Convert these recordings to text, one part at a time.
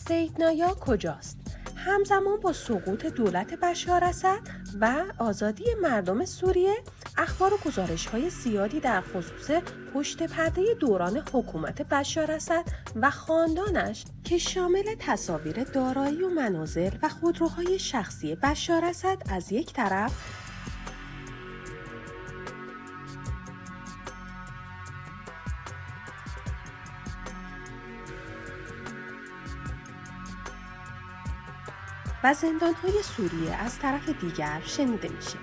سیدنایا کجاست؟ همزمان با سقوط دولت بشار اسد و آزادی مردم سوریه، اخبار و گزارش‌های زیادی در خصوص پشت پرده دوران حکومت بشار اسد و خاندانش که شامل تصاویر دارایی و منازل و خودروهای شخصی بشار اسد از یک طرف و زندان‌های سوریه از طرف دیگر شنیده میشه.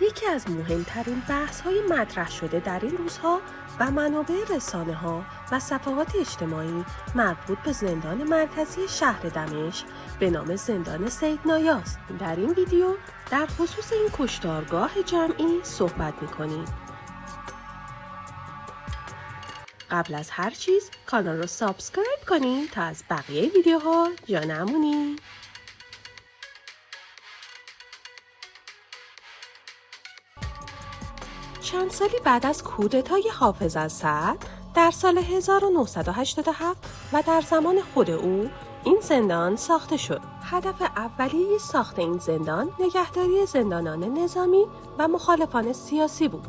یکی از مهمترین بحث‌های مطرح شده در این روزها و منابع رسانه‌ها و صفحات اجتماعی مربوط به زندان مرکزی شهر دمشق به نام زندان سیدنایا است. در این ویدیو در خصوص این کشتارگاه جمعی صحبت می‌کنیم. قبل از هر چیز کانال رو سابسکرایب کنین تا از بقیه ویدیوها جا نمونین. چند سالی بعد از کودتای حافظ اسد در سال 1987 و در زمان خود او این زندان ساخته شد. هدف اولیه ساخت این زندان نگهداری زندانیان نظامی و مخالفان سیاسی بود.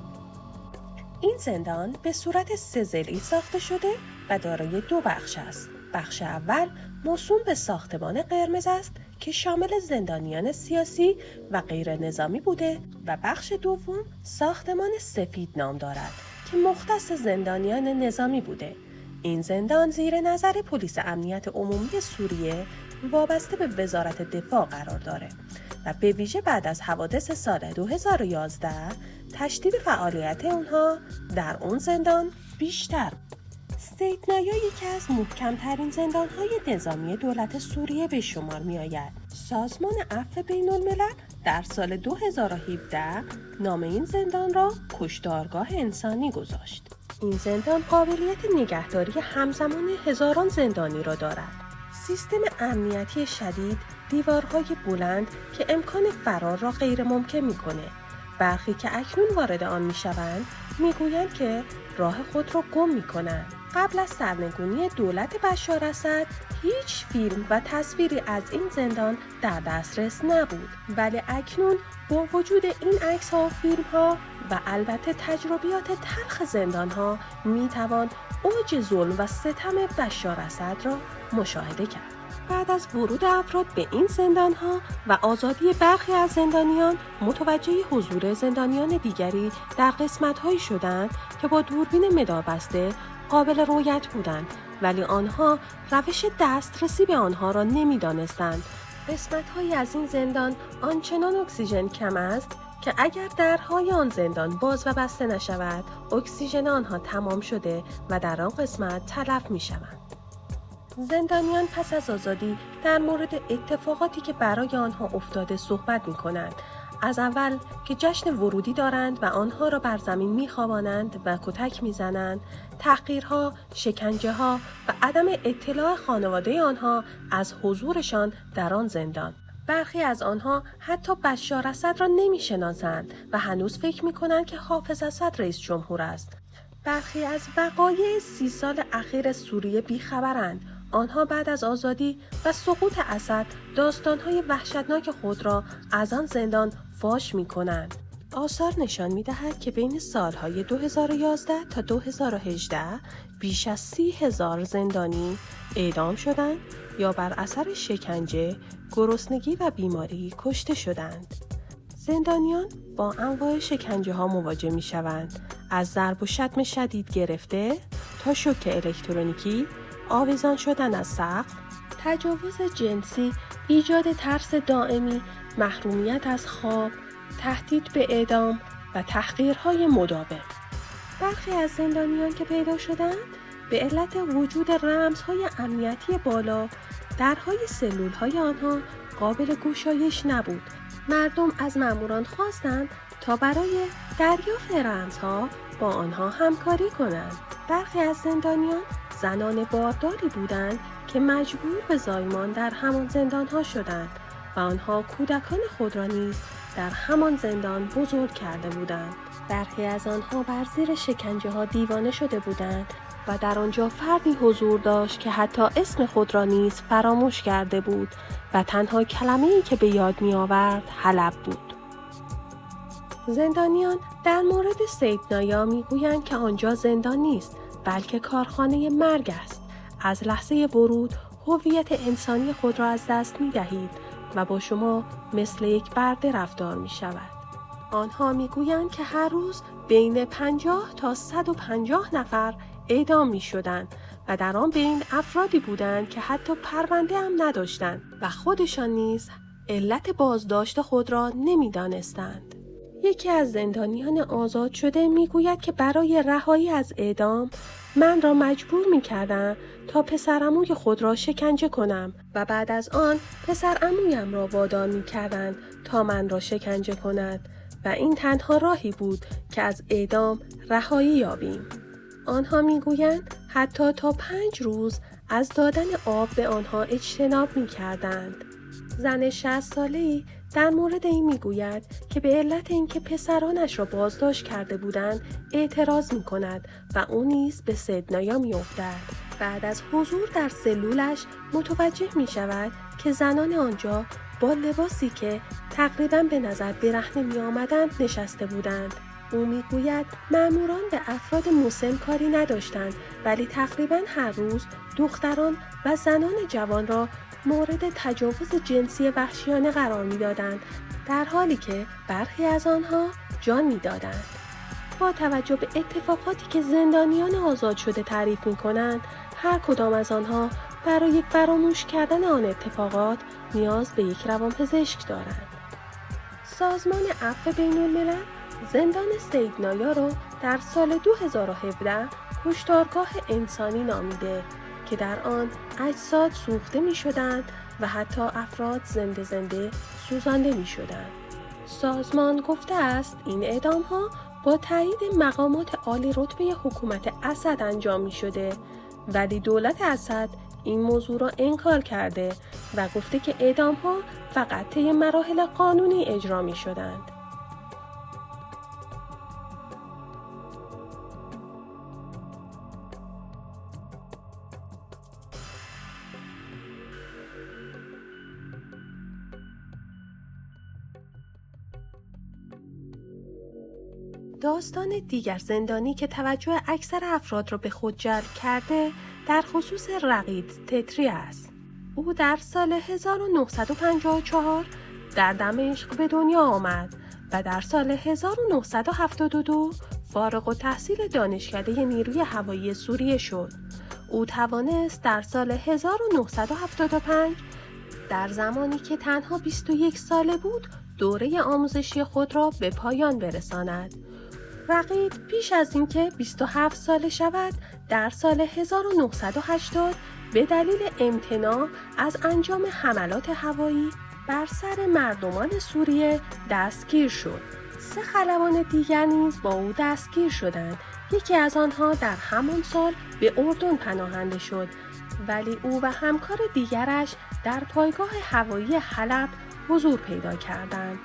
این زندان به صورت سه‌ضلعی ساخته شده و دارای دو بخش است. بخش اول موسوم به ساختمان قرمز است که شامل زندانیان سیاسی و غیر نظامی بوده و بخش دوم ساختمان سفید نام دارد که مختص زندانیان نظامی بوده. این زندان زیر نظر پلیس امنیت عمومی سوریه وابسته به وزارت دفاع قرار داره و به ویژه بعد از حوادث سال 2011 تشدید فعالیت اونها در اون زندان بیشتر. سیدنایا یکی از محکم‌ترین زندان‌های نظامی دولت سوریه به شمار می‌آید. سازمان عفو بین‌الملل در سال 2017 نام این زندان را کشتارگاه انسانی گذاشت. این زندان قابلیت نگهداری همزمان هزاران زندانی را دارد. سیستم امنیتی شدید، دیوارهای بلند که امکان فرار را غیر ممکن می‌کنه. برخی که اکنون وارد آن می‌شوند می‌گویند که راه خود را گم می‌کنند. قبل از سرنگونی دولت بشار اسد هیچ فیلم و تصویری از این زندان در دسترس نبود، ولی اکنون با وجود این عکس‌ها و فیلم‌ها و البته تجربیات تلخ زندان‌ها می‌توان اوج ظلم و ستم بشار اسد را مشاهده کرد. بعد از ورود افراد به این زندان‌ها و آزادی برخی از زندانیان، متوجه حضور زندانیان دیگری در قسمت‌هایی شدند که با دوربین مداربسته قابل رؤیت بودند، ولی آنها روش دسترسی به آنها را نمی‌دانستند. قسمت‌هایی از این زندان آنچنان اکسیژن کم است که اگر درهای آن زندان باز و بسته نشود، اکسیژن آنها تمام شده و در آن قسمت تلف می‌شوند. زندانیان پس از آزادی در مورد اتفاقاتی که برای آنها افتاده صحبت می‌کنند. از اول که جشن ورودی دارند و آنها را بر زمین می‌خوابانند و کتک می‌زنند، تحقیرها، شکنجه‌ها و عدم اطلاع خانواده آنها از حضورشان در آن زندان. برخی از آنها حتی بشار اسد را نمی‌شناسند و هنوز فکر می‌کنند که حافظ اسد رئیس جمهور است. برخی از وقایع 30 سال اخیر سوریه بیخبرند. آنها بعد از آزادی و سقوط اسد داستان‌های وحشتناک خود را از آن زندان فاش می‌کنند. آثار نشان می‌دهد که بین سال‌های 2011 تا 2018 بیش از 30,000 زندانی اعدام شدند یا بر اثر شکنجه، گرسنگی و بیماری کشته شدند. زندانیان با انواع شکنجه‌ها مواجه می‌شوند، از ضرب و شتم شدید گرفته تا شوک الکترونیکی، آویزان شدن از سقف، تجاوز جنسی، ایجاد ترس دائمی، محرومیت از خواب، تهدید به اعدام و تحقیرهای مداوم. برخی از زندانیان که پیدا شدند به علت وجود رمزهای امنیتی بالا، درهای سلولهای آنها قابل گشایش نبود. مردم از ماموران خواستند تا برای دریافت رمزها با آنها همکاری کنند. برخی از زندانیان زنان بارداری بودند که مجبور به زایمان در همان زندانها شدند و آنها کودکان خود را نیز در همان زندان بزرگ کرده بودند. برخی از آنها بر زیر شکنجه ها دیوانه شده بودند و در آنجا فردی حضور داشت که حتی اسم خود را نیز فراموش کرده بود و تنها کلمه‌ای که به یاد می آورد حلب بود. زندانیان در مورد سیدنایا می گویند که آنجا زندان نیست بلکه کارخانه مرگ است. از لحظه ورود هویت انسانی خود را از دست می دهید و با شما مثل یک برده رفتار می شود. آنها می گویند که هر روز بین 50 تا 150 نفر اعدام می شدند و در آن بین افرادی بودند که حتی پرونده هم نداشتند و خودشان نیز علت بازداشت خود را نمی دانستند. یکی از زندانیان آزاد شده می گوید که برای رهایی از اعدام من را مجبور می کردن تا پسرعموی خود را شکنجه کنم و بعد از آن پسرعمویم را وادار می کردند تا من را شکنجه کند و این تنها راهی بود که از اعدام رهایی یابیم. آنها می گویند حتی تا 5 روز از دادن آب به آنها اجتناب می کردند. زن 60 ساله‌ای در مورد این میگوید که به علت اینکه پسرانش را بازداشت کرده بودند اعتراض می کند و او نیز به سیدنایا می افتد. بعد از حضور در سلولش متوجه می شود که زنان آنجا با لباسی که تقریباً به نظر برهنه می آمدند نشسته بودند. او می گوید ماموران به افراد مسن کاری نداشتند ولی تقریباً هر روز دختران و زنان جوان را مورد تجاوز جنسی وحشیانه قرار می‌دادند، در حالی که برخی از آنها جان می‌دادند. با توجه به اتفاقاتی که زندانیان آزاد شده تعریف می‌کنند، هر کدام از آنها برای فراموش کردن آن اتفاقات نیاز به یک روانپزشک دارند. سازمان عفو بین‌الملل زندان سیدنایا را در سال 2017 کشتارگاه انسانی نامیده که در آن اجساد سوخته می شدند و حتی افراد زنده سوزانده می شدند. سازمان گفته است این اعدام ها با تایید مقامات عالی رتبه حکومت اسد انجام می شده ولی دولت اسد این موضوع را انکار کرده و گفته که اعدام ها فقط طی مراحل قانونی اجرا می شدند. داستان دیگر زندانی که توجه اکثر افراد را به خود جلب کرده در خصوص رقید تتری است. او در سال 1954 در دمشق به دنیا آمد و در سال 1972 فارغ التحصیل دانشکده نیروی هوایی سوریه شد. او توانست در سال 1975 در زمانی که تنها 21 ساله بود دوره آموزشی خود را به پایان برساند. رقید پیش از اینکه 27 ساله شود در سال 1980 به دلیل امتناع از انجام حملات هوایی بر سر مردمان سوریه دستگیر شد. 3 خلبان دیگر نیز با او دستگیر شدند. یکی از آنها در همان سال به اردن پناهنده شد ولی او و همکار دیگرش در پایگاه هوایی حلب حضور پیدا کردند.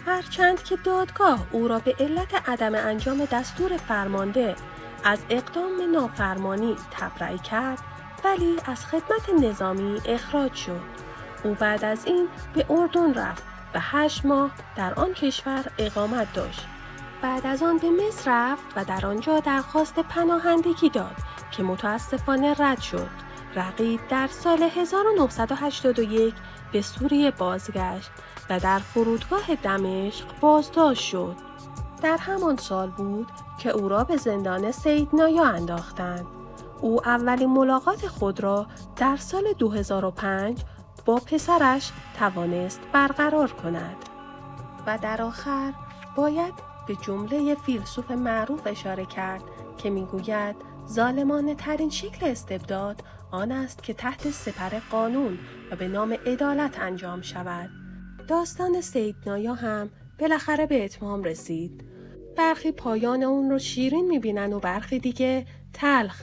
هرچند که دادگاه او را به علت عدم انجام دستور فرمانده از اقدام نافرمانی تبرئه کرد ولی از خدمت نظامی اخراج شد. او بعد از این به اردن رفت و 8 ماه در آن کشور اقامت داشت. بعد از آن به مصر رفت و در آنجا درخواست پناهندگی داد که متاسفانه رد شد. رقیب در سال 1981 به سوریه بازگشت و در فرودگاه دمشق بازداشت شد. در همان سال بود که او را به زندان سیدنایا انداختند. او اولین ملاقات خود را در سال 2005 با پسرش توانست برقرار کند. و در آخر باید به جمله فیلسوف معروف اشاره کرد که میگوید ظالمانه ترین شکل استبداد آن است که تحت سپر قانون و به نام عدالت انجام شود. داستان سیدنایا هم بالاخره به اتمام رسید. برخی پایان اون رو شیرین میبینن و برخی دیگه تلخ،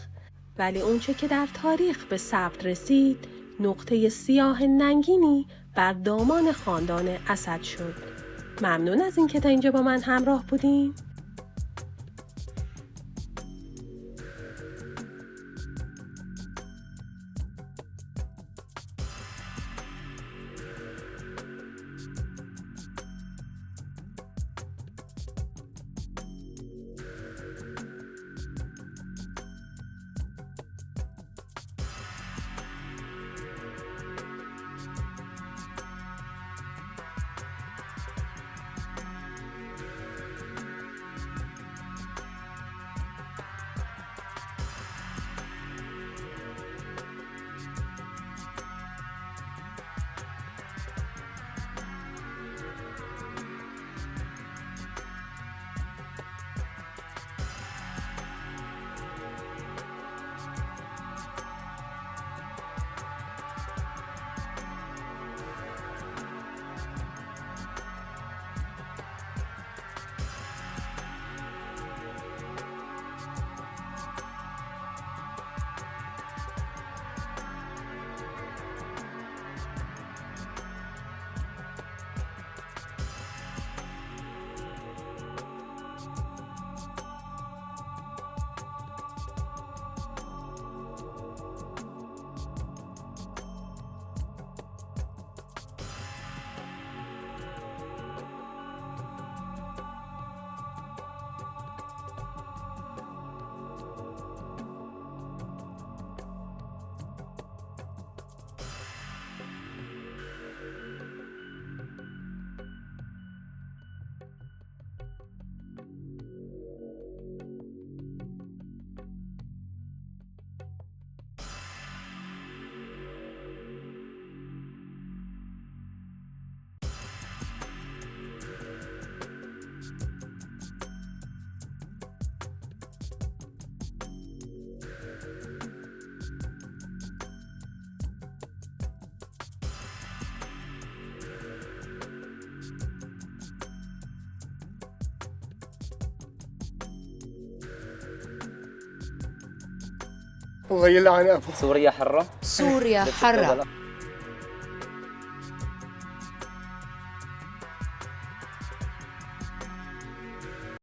ولی اونچه که در تاریخ به ثبت رسید نقطه سیاه ننگینی بر دامان خاندان اسد شد. ممنون از اینکه تا اینجا با من همراه بودین. الله يلعن ابوه. سوريا حرة. سوريا حرة.